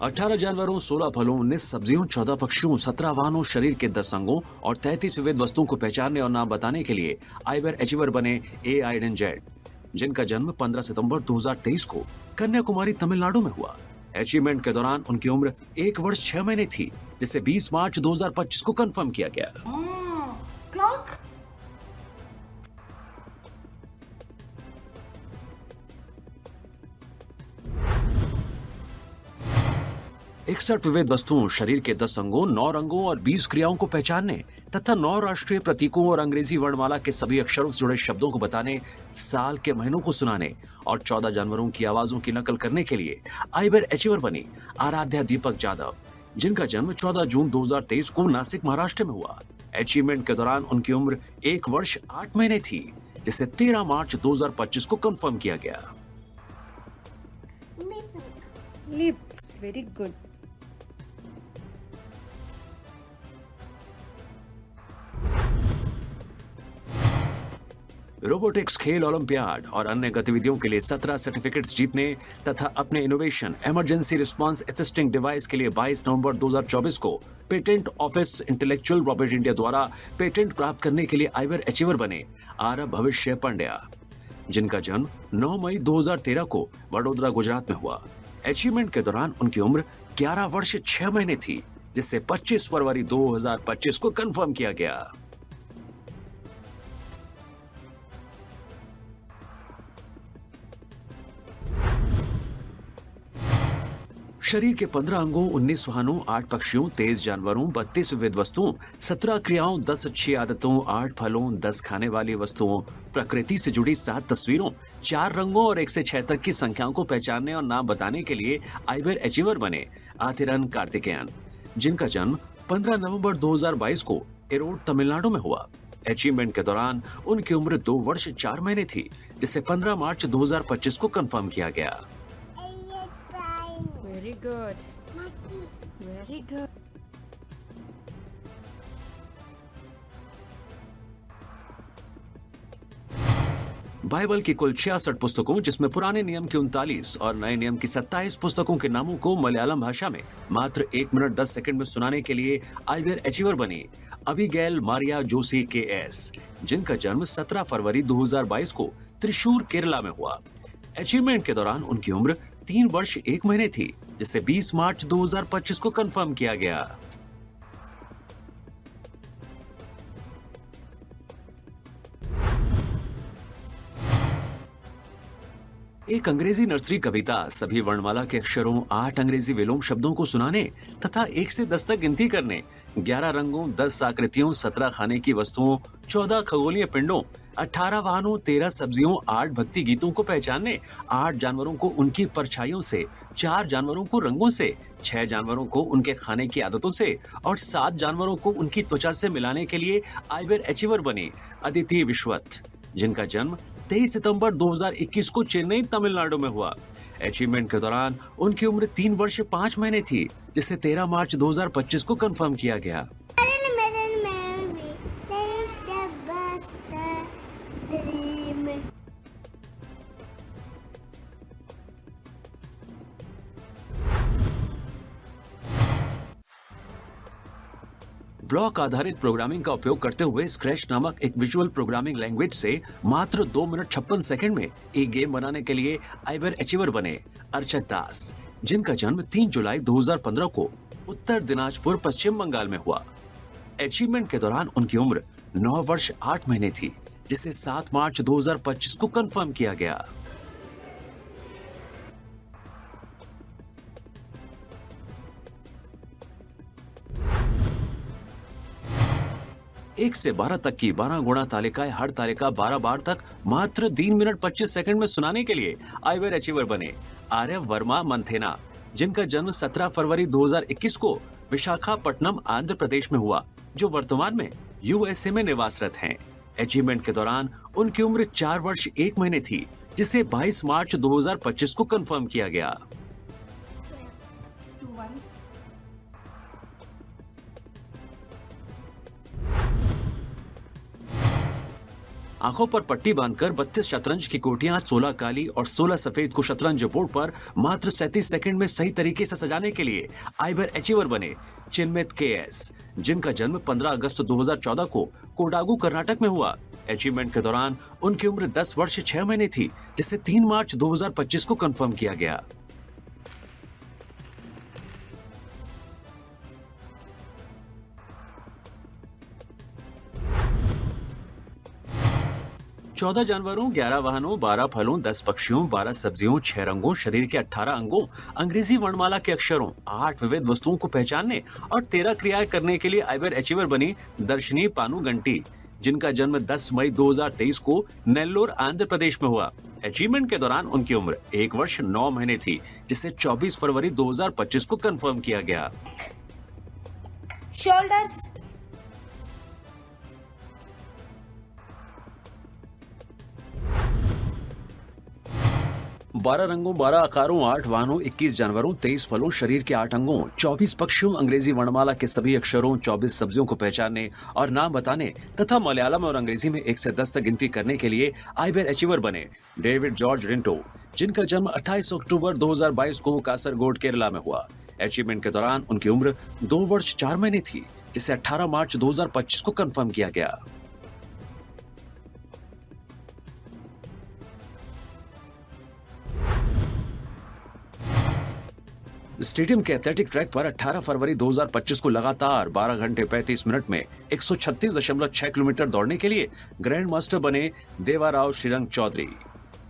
18 जानवरों, 16 फलों, 19 सब्जियों, 14 पक्षियों, 17 वाहनों, शरीर के 10 अंगों और 33 विविध वस्तुओं को पहचानने और नाम बताने के लिए आइबर अचीवर बने ए आइडन जेड, जिनका जन्म 15 सितंबर 2023 को कन्याकुमारी, तमिलनाडु में हुआ। अचीवमेंट के दौरान उनकी उम्र 1 वर्ष 6 महीने थी, जिसे 20 मार्च 2025 को कंफर्म किया गया। क्लॉक 61 विविध वस्तुओं, शरीर के 10 अंगों, 9 रंगों और 20 क्रियाओं को पहचानने तथा 9 राष्ट्रीय प्रतीकों और अंग्रेजी वर्णमाला के सभी अक्षरों से जुड़े शब्दों को बताने, साल के महीनों को सुनाने और 14 जानवरों की आवाजों की नकल करने के लिए आइबर अचीवर बनी आराध्या दीपक जाधव, जिनका जन्म 14 जून 2023 को नासिक, महाराष्ट्र में हुआ। अचीवमेंट के दौरान उनकी उम्र 1 वर्ष 8 महीने थी, जिसे 13 मार्च 2025 को कंफर्म किया गया। Lips, very good. रोबोटिक्स, खेल, ओलंपियाड और अन्य गतिविधियों के लिए 17 सर्टिफिकेट्स जीतने तथा अपने innovation emergency response assisting device के लिए 22 नवंबर 2024 को patent office intellectual property India द्वारा पेटेंट प्राप्त करने के लिए आइबर अचीवर बने आरव भविष्य पंड्या, जिनका जन्म 9 मई 2013 को वडोदरा, गुजरात में हुआ। अचीवमेंट के दौरान उनकी उम्र 11 वर्ष 6 महीने थी, जिससे 25 फरवरी 2025 को कंफर्म किया गया। शरीर के 15 अंगों, 19 वाहनों, 8 पक्षियों, 23 जानवरों, 32 विविध वस्तुओं, 17 क्रियाओं, 10 अच्छी आदतों, 8 फलों, 10 खाने वाली वस्तुओं, प्रकृति से जुड़ी 7 तस्वीरों, 4 रंगों और 1 से 6 तक की संख्याओं को पहचानने और नाम बताने के लिए आइबर अचीवर बने आथिरन कार्तिकेयन, जिनका जन्म 15 नवंबर 2022 को एरोड, तमिलनाडु में हुआ। अचीवमेंट के दौरान उनकी उम्र 2 वर्ष 4 महीने थी, जिसे 15 मार्च 2025 को कंफर्म किया गया। Very good. Very good. Bible की कुल 66 पुस्तकों, जिसमें पुराने नियम की 39 और नए नियम की 27 पुस्तकों के नामों को मलयालम भाषा में मात्र 1 मिनट 10 सेकंड में सुनाने के लिए आइबर अचीवर बनी अबिगैल मारिया जोशी के.एस., जिनका जन्म 17 फरवरी 2022 को त्रिशूर, केरला में हुआ। अचीवमेंट के दौरान उनकी उम्र 3 वर्ष 1 महीने थी, जिसे 20 मार्च 2025 को कंफर्म किया गया। एक अंग्रेजी नर्सरी कविता सभी वर्णमाला के अक्षरों, 8 अंग्रेजी विलोम शब्दों को सुनाने तथा 1 से 10 तक गिनती करने, 11 रंगों, 10 आकृतियों, 17 खाने की वस्तुओं, 14 खगोलीय पिंडों, 18 वाहनों, 13 सब्जियों, 8 भक्ति गीतों को पहचानने, 8 जानवरों को उनकी परछाइयों से, 4 जानवरों को रंगों से, 6 जानवरों को उनके खाने की आदतों से और 7 जानवरों को उनकी त्वचा से मिलाने के लिए आइबर अचीवर बने अदिति विश्वत, जिनका जन्म 23 सितंबर 2021 को चेन्नई, तमिलनाडु में हुआ। अचीवमेंट के दौरान उनकी उम्र 3 वर्ष 5 महीने थी, जिसे 13 मार्च 2025 को कंफर्म किया गया। ब्लॉक आधारित प्रोग्रामिंग का उपयोग करते हुए स्क्रैच नामक एक विजुअल प्रोग्रामिंग लैंग्वेज से मात्र 2 मिनट 56 सेकंड में एक गेम बनाने के लिए आइबर अचीवर बने अर्चत दास, जिनका जन्म 3 जुलाई 2015 को उत्तर दिनाजपुर, पश्चिम बंगाल में हुआ। अचीवमेंट के दौरान उनकी उम्र 9 वर्ष 8 महीने थी, जिसे 7 मार्च 2025 को कंफर्म किया गया। 1 से 12 तक की 12 गुणा तालिकाएं, हर तालिका 12 बार तक मात्र 3 मिनट 25 सेकंड में सुनाने के लिए आइबर अचीवर बने आर्यव वर्मा मंथेना, जिनका जन्म 17 फरवरी 2021 को विशाखापट्टनम, आंध्र प्रदेश में हुआ, जो वर्तमान में यूएसए में निवासरत हैं। अचीवमेंट के दौरान उनकी उम्र 4 वर्ष 1 महीने थी, जिसे 22 मार्च 2025 को कंफर्म किया गया। आंखों पर पट्टी बांधकर 32 शतरंज की कोटियां 16 काली और 16 सफेद को शतरंज बोर्ड पर मात्र 37 सेकंड में सही तरीके से सजाने के लिए आइबर अचीवर बने चिन्मित केएस, जिनका जन्म 15 अगस्त 2014 को कोडागू कर्नाटक में हुआ। अचीवमेंट के दौरान उनकी उम्र 10 वर्ष 6 महीने थी, जिसे 3 मार्च 2025 को कंफर्म किया गया। चौदह जानवरों, 11 वाहनों, 12 फलों, 10 पक्षियों, 12 सब्जियों, 6 रंगों, शरीर के 18 अंगों, अंग्रेजी वर्णमाला के अक्षरों, 8 विविध वस्तुओं को पहचानने और 13 क्रियाएं करने के लिए आइबर अचीवर बनी दर्शनी पानुगंटी, जिनका जन्म 10 मई 2023 को नेल्लोर आंध्र प्रदेश में हुआ। अचीवमेंट के दौरान उनकी उम्र 1 वर्ष 9 महीने थी, जिसे 24 फरवरी 2025 को कंफर्म किया गया। Shoulders. 12 रंगों, 12 आकारों, 8 वाहनों, 21 जानवरों, 23 फलों, शरीर के 8 अंगों, 24 पक्षियों, अंग्रेजी वर्णमाला के सभी अक्षरों, 24 सब्जियों को पहचानने और नाम बताने तथा मलयालम और अंग्रेजी में 1 से 10 तक गिनती करने के लिए आइबर अचीवर बने डेविड जॉर्ज रिंटो, जिनका जन्म 28 अक्टूबर 2022 को कासरगोड केरला में हुआ। अचीवमेंट के दौरान उनकी उम्र 2 वर्ष 4 महीने थी, जिसे 18 मार्च 2025 को कंफर्म किया गया। स्टेडियम के एथलेटिक ट्रैक पर 18 फरवरी 2025 को लगातार 12 घंटे 35 मिनट में 136.6 किलोमीटर दौड़ने के लिए ग्रैंड मास्टर बने देवाराव श्रीरंग चौधरी,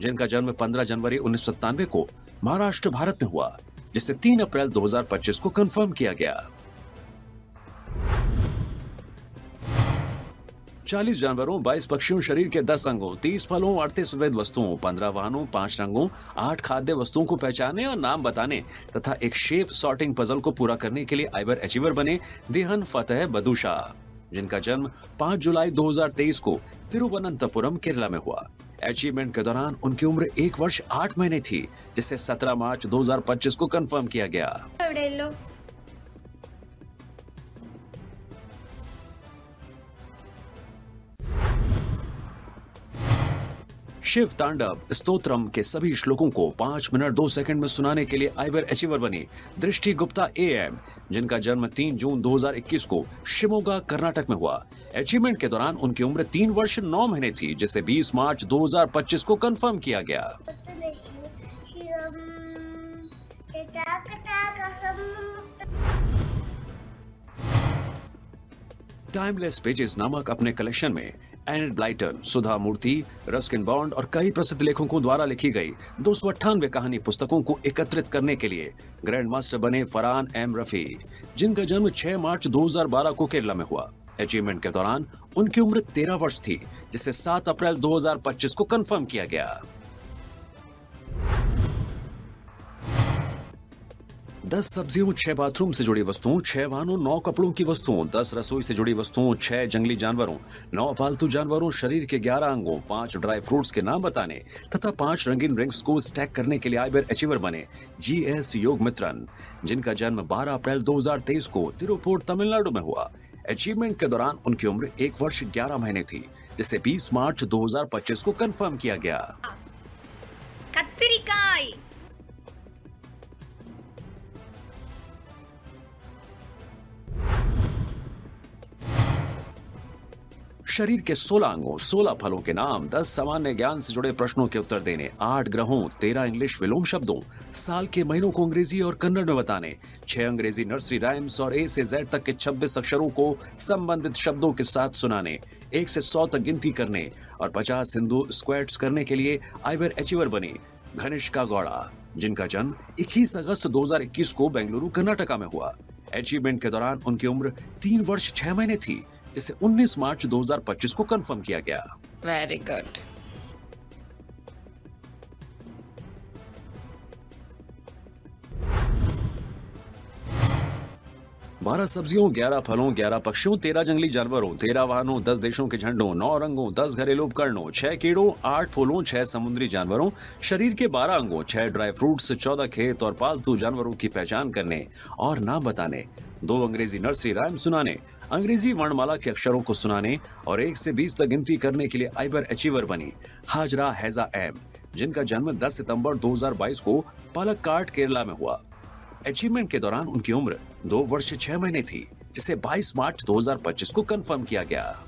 जिनका जन्म 15 जनवरी 1997 को महाराष्ट्र, भारत में हुआ, जिसे 3 अप्रैल 2025 को कंफर्म किया गया। 40 जानवरों, 22 पक्षियों, शरीर के 10 अंगों, 30 फलों, 38 विविध वस्तुओं, 15 वाहनों, 5 रंगों, 8 खाद्य वस्तुओं को पहचानने और नाम बताने तथा एक शेप सॉर्टिंग पजल को पूरा करने के लिए आइबर अचीवर बने देहन फतेह बदूशा, जिनका जन्म 5 जुलाई 2023 को तिरुवनंतपुरम, केरला में हुआ। अचीवमेंट के दौरान उनकी उम्र 1 वर्ष 8 महीने थी, जिसे 17 मार्च 2025 को कंफर्म किया गया। शिव तांडव स्तोत्रम के सभी श्लोकों को 5 मिनट 2 सेकंड में सुनाने के लिए आइबर अचीवर बनी दृष्टि गुप्ता एएम, जिनका जन्म 3 जून 2021 को शिमोगा, कर्नाटक में हुआ। अचीवमेंट के दौरान उनकी उम्र 3 वर्ष 9 महीने थी, जिसे 20 मार्च 2025 को कंफर्म किया गया। टाइमलेस पेजेस नामक अपने कलेक्शन में एनेट ब्लाइटन, सुधा मूर्ति, रस्किन बॉन्ड और कई प्रसिद्ध लेखकों द्वारा लिखी गई 298 कहानी पुस्तकों को एकत्रित करने के लिए ग्रैंड मास्टर बने फरहान एम रफी, जिनका जन्म 6 मार्च 2012 को केरला में हुआ। अचीवमेंट के दौरान उनकी उम्र 13 वर्ष थी, जिसे 7 अप्रैल 2025 को कंफर्म किया गया। 10 सब्जियों, 6 बाथरूम से जुड़ी वस्तुओं, 6 वाहनों, 9 कपड़ों की वस्तुओं, 10 रसोई से जुड़ी वस्तुओं, 6 जंगली जानवरों, 9 पालतू जानवरों, शरीर के 11 अंगों, 5 ड्राई फ्रूट्स के नाम बताने तथा 5 रंगीन रिंग्स को स्टैक करने के लिए आइबर अचीवर बने जीएस योग मित्रन, जिनका जन्म 12 अप्रैल 2023 को तिरुपुर, तमिलनाडु में हुआ। अचीवमेंट के दौरान उनकी उम्र 1 वर्ष 11 महीने थी, जिसे 20 मार्च 2025 को कंफर्म किया गया। कत्तिरिकाई। शरीर के 16 अंगों, 16 फलों के नाम, 10 सामान्य ज्ञान से जुड़े प्रश्नों के उत्तर देने, 8 ग्रहों, 13 इंग्लिश विलोम शब्दों, साल के महीनों को अंग्रेजी और कन्नड़ में बताने, 6 अंग्रेजी नर्सरी राइम्स और ए से जेड तक के 26 अक्षरों को संबंधित शब्दों के साथ सुनाने, 1 से 100 तक गिनती करने और 50 हिंदू स्क्वैट्स करने के लिए आइबर अचीवर बनी घनिष्का गौड़ा, जिनका जन्म 21 अगस्त 2021 को बेंगलुरु, कर्नाटका में हुआ। अचीवमेंट के दौरान उनकी उम्र 3 वर्ष 6 महीने थी, जिसे 19 मार्च 2025 को कंफर्म किया गया। Very good. बारह सब्जियों, 11 फलों, 11 पक्षियों, 13 जंगली जानवरों, 13 वाहनों, 10 देशों के झंडों, 9 रंगों, 10 घरेलू उपकरणों, 6 कीड़ों, 8 फूलों, 6 समुद्री जानवरों, शरीर के 12 अंगों, 6 ड्राई फ्रूट्स, 14 खेत और पालतू जानवरों की पहचान करने और नाम बताने, 2 अंग्रेजी नर्सरी राइम सुनाने, अंग्रेजी वर्णमाला के अक्षरों को सुनाने और 1 से 20 तक गिनती करने के लिए आइबर अचीवर बनी हाजरा हैजा एम, जिनका जन्म 10 सितंबर 2022 को पालक्काड केरला में हुआ। अचीवमेंट के दौरान उनकी उम्र 2 वर्ष 6 महीने थी, जिसे 22 मार्च 2025 को कंफर्म किया गया।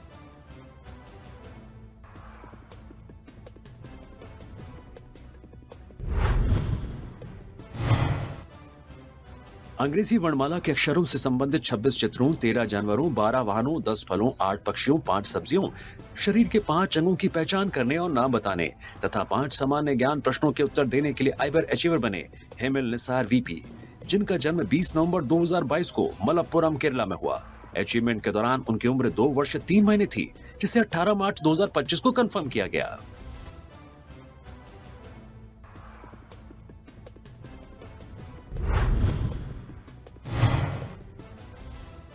अंग्रेजी वर्णमाला के अक्षरों से संबंधित 26 चित्रों, 13 जानवरों, 12 वाहनों, 10 फलों, 8 पक्षियों, 5 सब्जियों, शरीर के 5 अंगों की पहचान करने और नाम बताने तथा 5 सामान्य ज्ञान प्रश्नों के उत्तर देने के लिए आइबर अचीवर बने हेमिल निसार वीपी, जिनका जन्म 20 नवंबर 2022 को मलप्पुरम केरला में हुआ। अचीवमेंट के दौरान उनकी उम्र 2 वर्ष 3 महीने थी, जिसे 18 मार्च 2025 को कंफर्म किया गया।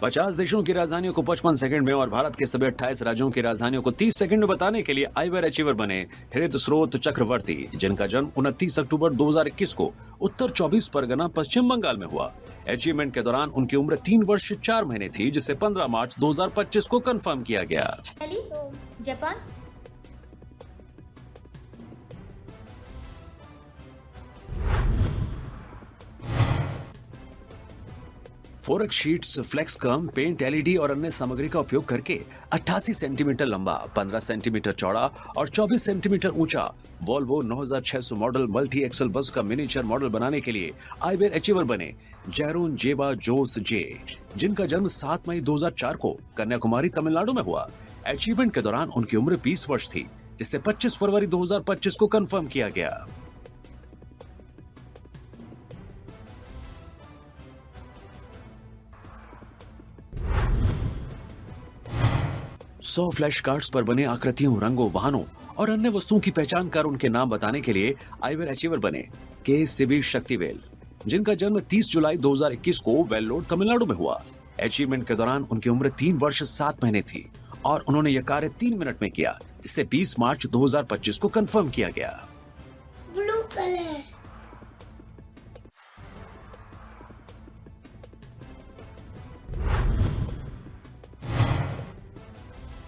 पचास देशों की राजधानियों को 55 सेकंड में और भारत के सभी 28 राज्यों की राजधानियों को 30 सेकंड में बताने के लिए आइबर अचीवर बने हृत स्रोत चक्रवर्ती, जिनका जन्म 29 अक्टूबर 2021 को उत्तर 24 परगना पश्चिम बंगाल में हुआ। अचीवमेंट के दौरान उनकी उम्र 3 वर्ष 4 महीने थी, जिसे 15 मार्च 2025 को कंफर्म किया गया। जापान, फोरक शीट्स, फ्लेक्स कम, पेंट, एलईडी और अन्य सामग्री का उपयोग करके 88 सेंटीमीटर लंबा, 15 सेंटीमीटर चौड़ा और 24 सेंटीमीटर ऊंचा वोल्वो 9600 मॉडल मल्टी एक्सल बस का मिनीचर मॉडल बनाने के लिए आइबर अचीवर बने जैरून जेबा जोस जे, जिनका जन्म 7 मई 2004 को कन्याकुमारी तमिलनाडु में हुआ। अचीवमेंट के दौरान उनकी उम्र 20 वर्ष थी, जिसे 25 फरवरी 2025 को कंफर्म किया गया। सौ फ्लैश कार्ड्स पर बने आकृतियों, रंगों, वाहनों और अन्य वस्तुओं की पहचान कर उनके नाम बताने के लिए आइबर अचीवर बने के सिबी शक्तिवेल, जिनका जन्म 30 जुलाई 2021 को वेल्लोर तमिलनाडु में हुआ। अचीवमेंट के दौरान उनकी उम्र 3 वर्ष 7 महीने थी और उन्होंने यह कार्य 3 मिनट में किया, जिसे 20 मार्च 2025 को कंफर्म किया गया। ब्लू कलर,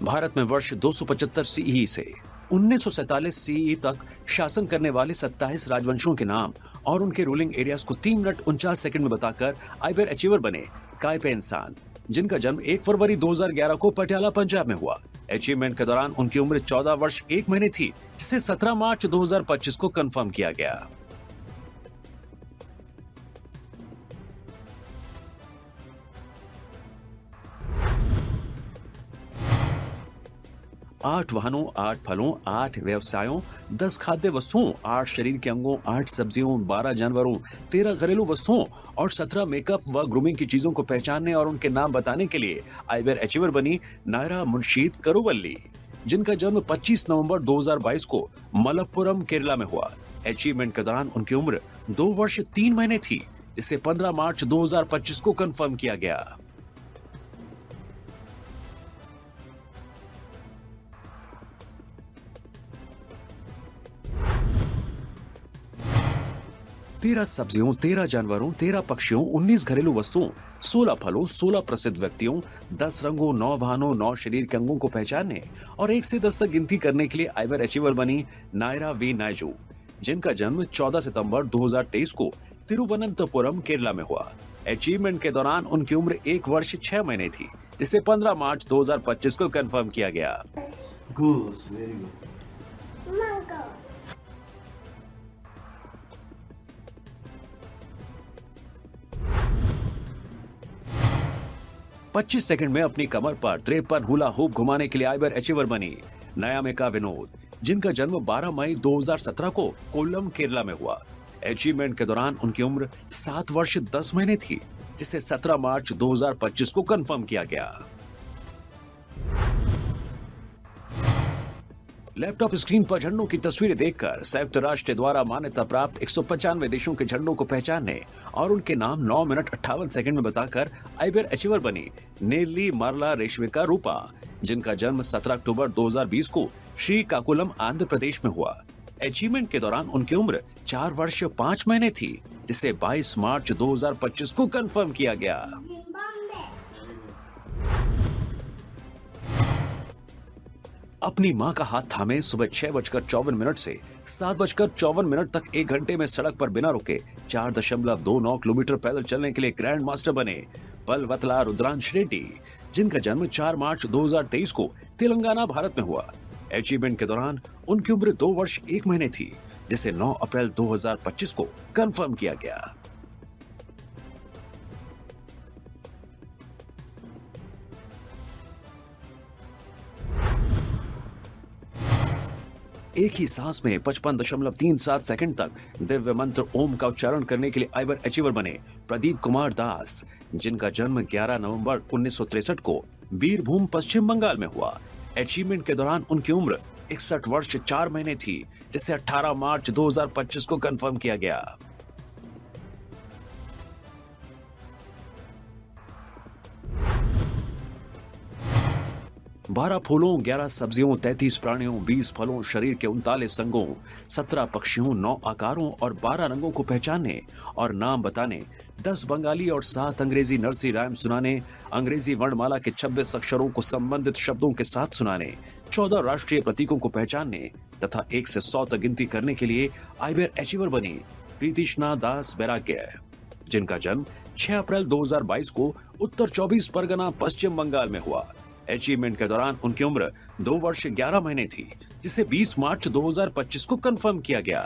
भारत में वर्ष 275 सीई से 1947 सीई तक शासन करने वाले 27 राजवंशों के नाम और उनके रूलिंग एरियाज को 3 मिनट 49 सेकंड में बताकर आइबर अचीवर बने कायपे इंसान, जिनका जन्म 1 फरवरी 2011 को पटियाला पंजाब में हुआ। अचीवमेंट के दौरान उनकी उम्र 14 वर्ष 1 महीने थी, जिसे 17 मार्च 2025 को कंफर्म किया गया। आठ वाहनों, 8 फलों, 8 व्यवसायों, 10 खाद्य वस्तुओं, 8 शरीर के अंगों, 8 सब्जियों, 12 जानवरों, 13 घरेलू वस्तुओं और 17 मेकअप व ग्रूमिंग की चीजों को पहचानने और उनके नाम बताने के लिए आइबर अचीवर बनी नायरा मुंशीद करुवल्ली, जिनका जन्म 25 नवंबर 2022 को मलप्पुरम केरला में हुआ। अचीवमेंट के दौरान उनकी उम्र 2 वर्ष 3 महीने थी, जिसे 15 मार्च 2025 को कंफर्म किया गया। तेरह सब्जियों, 13 जानवरों, 13 पक्षियों, 19 घरेलू वस्तुओं, 16 फलों, 16 प्रसिद्ध व्यक्तियों, 10 रंगों, 9 वाहनों, 9 शरीर के अंगों को पहचानने और 1 से 10 तक गिनती करने के लिए आइबर अचीवर बनी नायरा वी नायजू, जिनका जन्म 14 सितंबर 2023 को तिरुवनंतपुरम केरला में हुआ। अचीवमेंट के दौरान उनकी उम्र 1 वर्ष 6 महीने थी, जिसे 15 मार्च 2025 को कंफर्म किया गया। Goose, very good. mango, 25 second में अपनी कमर पर 53 हुला हुप घुमाने के लिए आइबर अचीवर बनी नयामिका विनोद, जिनका जन्म 12 मई 2017 को कोल्लम केरला में हुआ। अचीवमेंट के दौरान उनकी उम्र 7 वर्ष 10 महीने थी, जिसे 17 मार्च 2025 को कंफर्म किया गया। लैपटॉप स्क्रीन पर झंडों की तस्वीरें देखकर संयुक्त राष्ट्र द्वारा मान्यता प्राप्त 195 देशों के झंडों को पहचानने और उनके नाम 9 मिनट 58 सेकंड में बताकर आइबर अचीवर बनी नेल्ली मारला रेशमिका रूपा, जिनका जन्म 17 अक्टूबर 2020 को श्रीकाकुलम आंध्र प्रदेश में हुआ। अचीवमेंट के दौरान उनकी उम्र 4 वर्ष 5 महीने थी, जिसे 22 मार्च 2025 को कंफर्म किया गया। Zimbabwe, अपनी मां का हाथ थामे सुबह 6:54 से 7:54 तक 1 घंटे में सड़क पर बिना रुके 4.29 किलोमीटर पैदल चलने के लिए ग्रैंड मास्टर बने पलवतला रुद्रांश रेड्डी, जिनका जन्म 4 मार्च 2023 को तेलंगाना, भारत में हुआ। अचीवमेंट के दौरान उनकी उम्र 2 वर्ष 1 महीने थी, जिसे 9 अप्रैल 2025 को कंफर्म किया गया। एक ही सांस में 55.37 सेकंड तक दिव्य मंत्र ओम का उच्चारण करने के लिए आइबर अचीवर बने प्रदीप कुमार दास, जिनका जन्म 11 नवंबर 1963 को बीरभूम, पश्चिम बंगाल में हुआ। अचीवमेंट के दौरान उनकी उम्र 61 वर्ष 4 महीने थी, जिसे 18 मार्च 2025 को कंफर्म किया गया। 12 फूलों, 11 सब्जियों, 33 प्राणियों, 20 फलों, शरीर के 39 अंगों, 17 पक्षियों, 9 आकारों और 12 रंगों को पहचानने और नाम बताने, 10 बंगाली और 7 अंग्रेजी नर्सरी राइम सुनाने, अंग्रेजी वर्णमाला के 26 अक्षरों को संबंधित शब्दों के साथ सुनाने, 14 राष्ट्रीय प्रतीकों को पहचानने तथा 1 से 100 तक गिनती करने के लिए आइबर अचीवर बनी प्रीतिष्णा दास बैराग्य, जिनका जन्म 6 अप्रैल 2022 को उत्तर 24 परगना, पश्चिम बंगाल में हुआ। अचीवमेंट के दौरान उनकी उम्र 2 वर्ष 11 महीने थी, जिसे 20 मार्च 2025 को कंफर्म किया गया।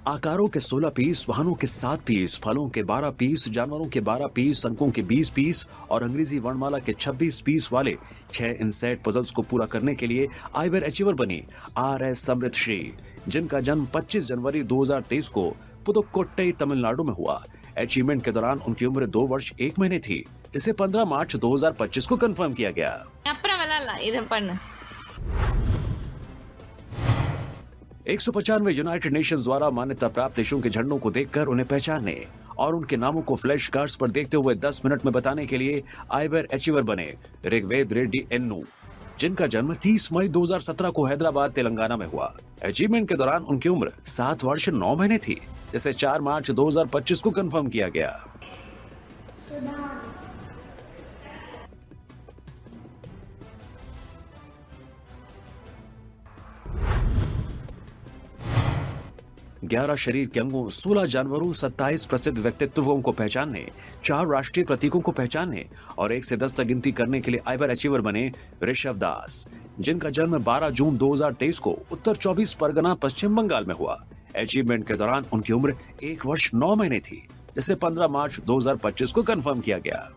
आकारों के 16 पीस, वाहनों के 7 पीस, फलों के 12 पीस, जानवरों के 12 पीस, अंकों के 20 पीस और अंग्रेजी वर्णमाला के 26 पीस वाले 6 इनसेट पजल्स को पूरा करने के लिए आइबर अचीवर बनी RS समृत श्री, जिनका जन्म 25 जनवरी 2023 को पुदुक्कोट्टई, तमिलनाडु में हुआ। अचीवमेंट के दौरान उनकी उम्र 2 वर्ष 1 महीने थी, जिसे 15 मार्च 2025 को कंफर्म किया गया। 195 यूनाइटेड नेशंस द्वारा मान्यता प्राप्त देशों के झंडों को देखकर उन्हें पहचानने और उनके नामों को फ्लैश कार्ड्स पर देखते हुए 10 मिनट में बताने के लिए आइबर अचीवर बने ऋग्वेद रेड्डी एन्नू, जिनका जन्म 30 मई 2017 को हैदराबाद, तेलंगाना में हुआ। अचीवमेंट के दौरान उनकी उम्र 7 वर्ष 9 महीने थी, जिसे 4 मार्च 2025 को कंफर्म किया गया। ग्यारह शरीर के अंगों, 16 जानवरों, 27 प्रसिद्ध व्यक्तित्वों को पहचानने, 4 राष्ट्रीय प्रतीकों को पहचानने और 1 से 10 तक गिनती करने के लिए आइबर अचीवर बने ऋषभ दास, जिनका जन्म 12 जून 2023 को उत्तर 24 परगना, पश्चिम बंगाल में हुआ। अचीवमेंट के दौरान उनकी उम्र 1 वर्ष 9 महीने थी, जिसे 15 मार्च 2025 को कंफर्म किया गया।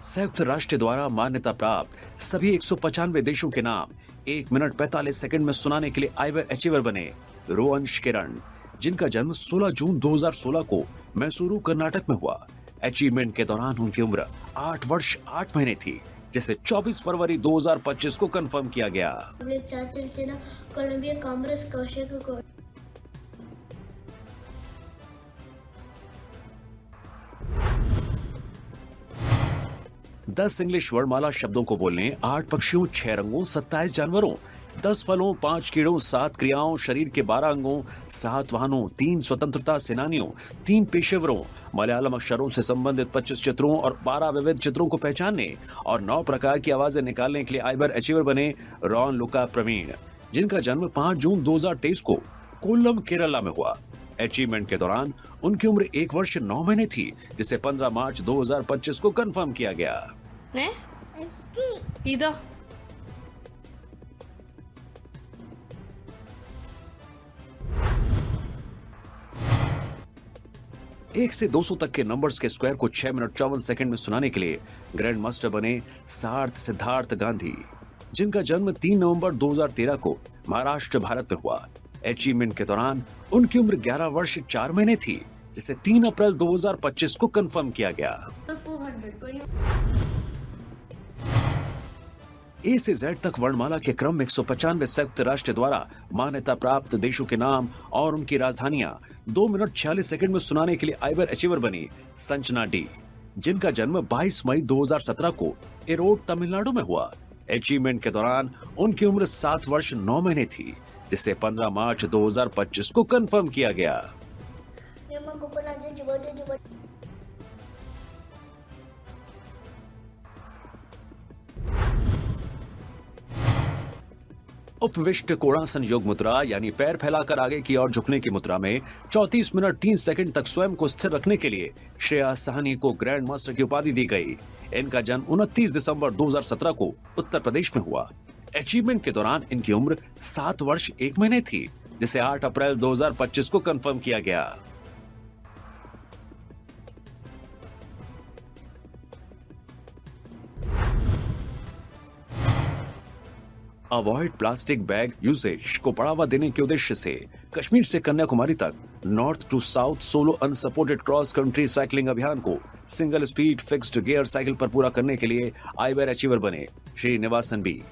संयुक्त राष्ट्र द्वारा मान्यता प्राप्त सभी 195 देशों के नाम 1 मिनट 45 सेकंड में सुनाने के लिए आइबर अचीवर बने रोअंश किरण, जिनका जन्म 16 जून 2016 को मैसूरू, कर्नाटक में हुआ। अचीवमेंट के दौरान उनकी उम्र 8 वर्ष 8 महीने थी, जिसे 24 फरवरी 2025 को कंफर्म किया गया। कोलंबिया कांग्रेस कौशिक 10 इंग्लिश वर्णमाला शब्दों को बोलने, 8 पक्षियों, 6 रंगों, 27 जानवरों, 10 फलों, 5 कीड़ों, 7 क्रियाओं, शरीर के 12 अंगों, 7 वाहनों, 3 स्वतंत्रता सेनानियों, 3 पेशेवरों, मलयालम अक्षरों से संबंधित 25 चित्रों और 12 विविध चित्रों को पहचानने और 9 प्रकार की आवाजें निकालने के लिए आइबर अचीवर बने रॉन लुका प्रवीण, जिनका जन्म 5 जून 2023 को कोल्लम, केरला में हुआ। अचीवमेंट के दौरान उनकी उम्र 1 वर्ष 9 महीने थी, जिसे 15 मार्च 2025 को कंफर्म किया गया। इधर 1 से 200 तक के नंबर्स के स्क्वायर को 6 मिनट 54 सेकंड में सुनाने के लिए ग्रैंड मास्टर बने सार्थ सिद्धार्थ गांधी, जिनका जन्म 3 नवंबर 2013 को महाराष्ट्र, भारत में हुआ। अचीवमेंट के दौरान उनकी उम्र 11 वर्ष 4 महीने थी, जिसे 3 अप्रैल 2025 को कंफर्म किया गया। ए से जेड तक वर्णमाला के क्रम में 195 संयुक्त राष्ट्र द्वारा मान्यता प्राप्त देशों के नाम और उनकी राजधानियां 2 मिनट 46 सेकंड में सुनाने के लिए आइबर अचीवर बनी संजना डी, जिनका जन्म 22 मई 2017 को एरोड तमिलनाडु में हुआ। अचीवमेंट के दौरान उनकी उम्र 7 वर्ष 9 महीने थी, जिसे 15 मार्च 2025 को कंफर्म किया गया। उपविष्ट कोणासन योग मुद्रा यानी पैर फैलाकर आगे की ओर झुकने की मुद्रा में 34 मिनट 3 सेकंड तक स्वयं को स्थिर रखने के लिए श्रेया साहनी को ग्रैंड मास्टर की उपाधि दी गई। इनका जन्म 29 दिसंबर 2017 को उत्तर प्रदेश में हुआ। अचीवमेंट के दौरान इनकी उम्र 7 वर्ष 1 महीने थी, जिसे 8 अप्रैल 2025 को कंफर्म किया गया। अवॉइड प्लास्टिक बैग यूसेज को बढ़ावा देने के उद्देश्य से कश्मीर से कन्याकुमारी तक north to south solo unsupported cross country cycling अभियान को single speed fixed gear cycle पर पूरा करने के लिए आईवेयर अचीवर बने श्रीनिवासन बी।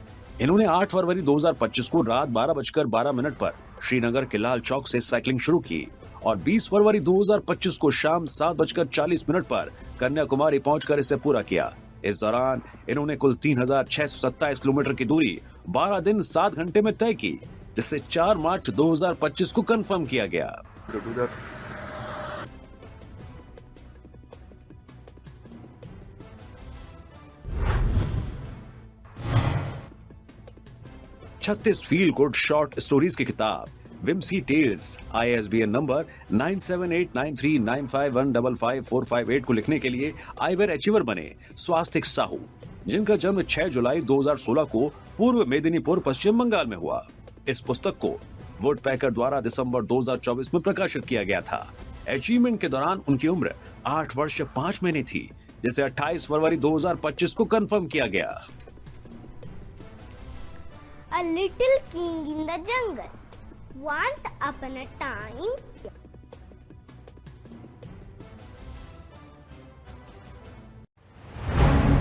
इन्होंने 8 फरवरी 2025 को रात 12:12 पर श्रीनगर के लाल चौक से साइकिलिंग शुरू की और 20 फरवरी 2025 को शाम 7:40 पर कन्याकुमारी पहुंचकर इसे पूरा किया। इस दौरान इन्होंने कुल 3627 किलोमीटर की दूरी 12 दिन 7 घंटे में तय की, जिसे 4 मार्च 2025 को कंफर्म किया गया। 36 फील गुड शॉर्ट स्टोरीज की किताब विम्सी टेल्स ISBN नंबर 978939515545 को लिखने के लिए आईवेयर अचीवर बने स्वास्तिक साहू, जिनका जन्म 6 जुलाई 2016 को पूर्व मेदिनीपुर पश्चिम बंगाल में हुआ। इस पुस्तक को वुड पैकर द्वारा दिसंबर 2024 में प्रकाशित किया गया था। अचीवमेंट के दौरान उनकी उम्र 8 वर्ष 5 महीने थी, जिसे 28 फरवरी 2025 को कंफर्म किया गया। A little king in the jungle. Once upon a time,